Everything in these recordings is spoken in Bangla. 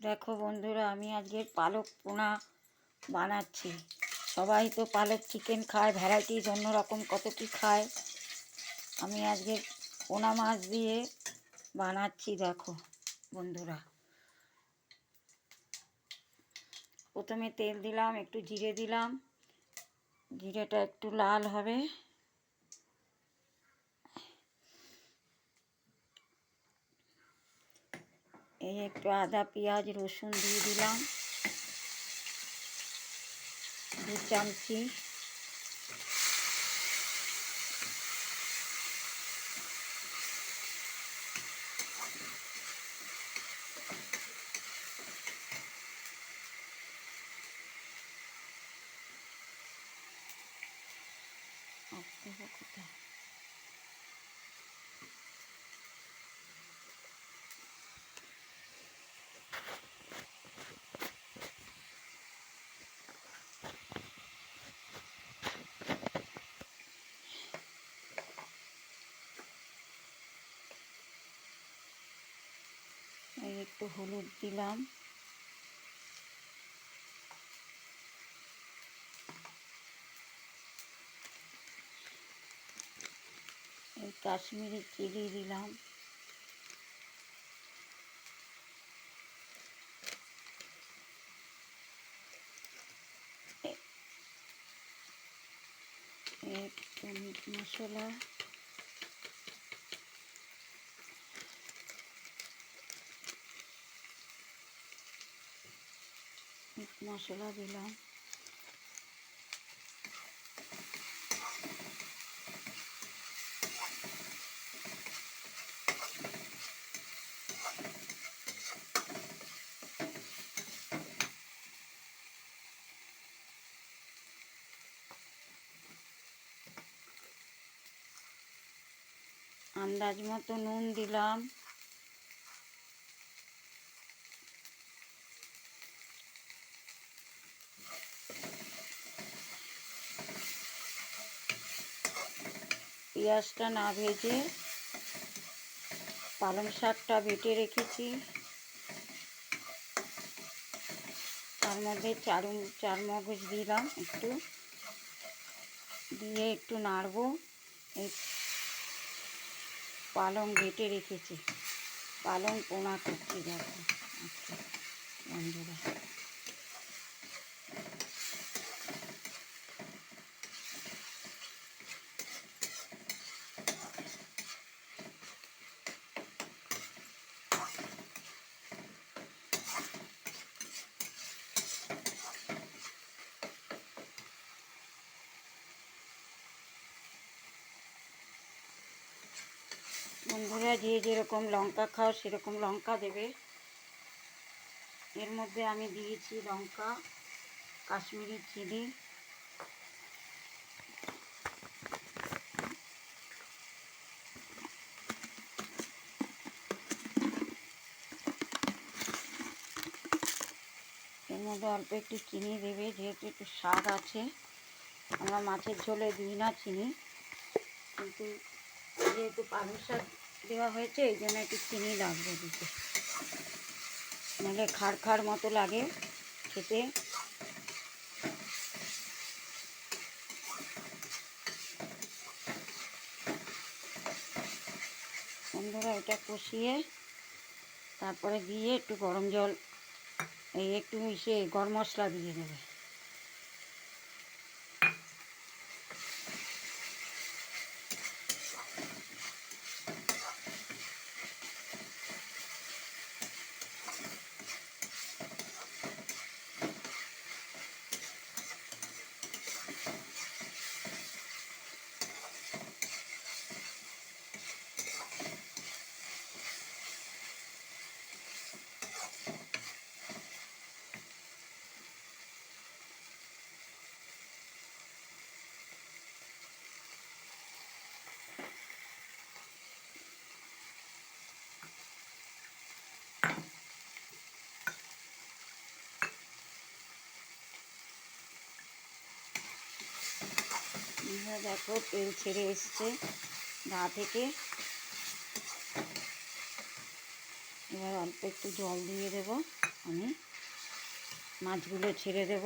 দেখো বন্ধুরা, আমি আজকে পালক পোনা বানাচ্ছি। সবাই তো পালক চিকেন খায়, ভ্যারাইটিস অন্যরকম কত কী খায়। আমি আজকে পোনা মাছ দিয়ে বানাচ্ছি। দেখো বন্ধুরা, প্রথমে তেল দিলাম, একটু জিরে দিলাম, জিরেটা একটু লাল হবে। এই একটু আদা পেঁয়াজ রসুন দিয়ে দিলাম 2 চামচি। কোথায় এই একটু হলুদ দিলাম, এই কাশ্মীরি চিলি দিলাম, একটু মিট মশলা, দিলাম। আন্দাজ মতো নুন দিলাম। পেঁয়াজটা না ভেজে পালং শাকটা বেটে রেখেছি, তার মধ্যে চার মগজ দিলাম, একটু দিয়ে একটু নাড়বো। এই পালং বেটে রেখেছি, পালং পোনা করছি। দেখো আচ্ছা বন্ধুরা, যে যেরকম লঙ্কা খাও সেরকম লঙ্কা দেবে। এর মধ্যে আমি দিয়েছি লঙ্কা, কাশ্মীরি চিলি, এর মধ্যে অল্প একটু চিনি দেবে, যেহেতু একটু স্বাদ আছে। আমরা মাছের ঝোলে দিই না চিনি, কিন্তু যেহেতু পালং শাক দেওয়া হয়েছে এই জন্য একটু চিনি লাগবে দিতে, নাহলে খাড় খাড় মতো লাগে খেতে। বন্ধুরা, এটা কষিয়ে তারপরে দিয়ে একটু গরম জল, এই একটু মিশিয়ে গরম মশলা দিয়ে দেবে। দেখো তেল ছেড়ে এসছে গা থেকে। এবার অল্প একটু জল দিয়ে দেবো। আমি মাছগুলো ছেড়ে দেব।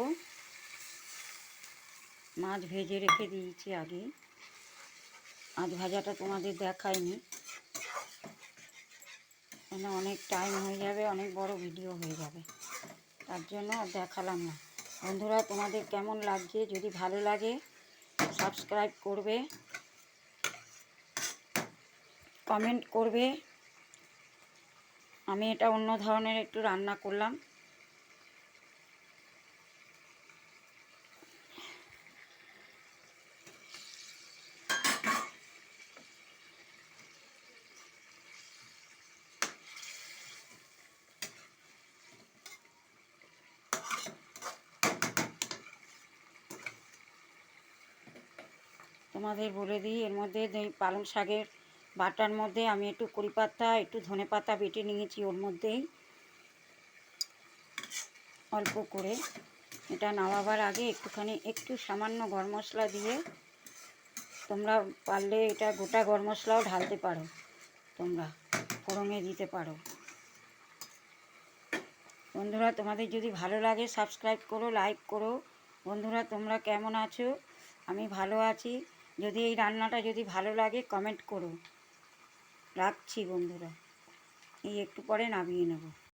মাছ ভেজে রেখে দিয়েছি আগেই। মাছ ভাজাটা তোমাদের দেখাইনি, কেন অনেক টাইম হয়ে যাবে, অনেক বড় ভিডিও হয়ে যাবে, তার জন্য আর দেখালাম না। বন্ধুরা, তোমাদের কেমন লাগছে? যদি ভালো লাগে সাবস্ক্রাইব করবে, কমেন্ট করবে। আমি এটা অন্য ধরনের একটু রান্না করলাম। তোমাদের বলে দিই, এর মধ্যে পালং শাকের বাটার মধ্যে আমি একটু কড়ি পাতা, একটু ধনে পাতা বেটে নিয়েছি ওর মধ্যেই অল্প করে। এটা নামাবার আগে একটু সামান্য গরম মশলা দিয়ে, তোমরা পারলে এটা গোটা গরম মশলাও ঢালতে পারো, তোমরা ফোড়নে দিতে পারো। বন্ধুরা, তোমাদের যদি ভালো লাগে সাবস্ক্রাইব করো, লাইক করো। বন্ধুরা, তোমরা কেমন আছো? আমি ভালো আছি। যদি এই রান্নাটা যদি ভালো লাগে কমেন্ট করো। রাখছি বন্ধুরা, এই একটু পরে নামিয়ে নেব।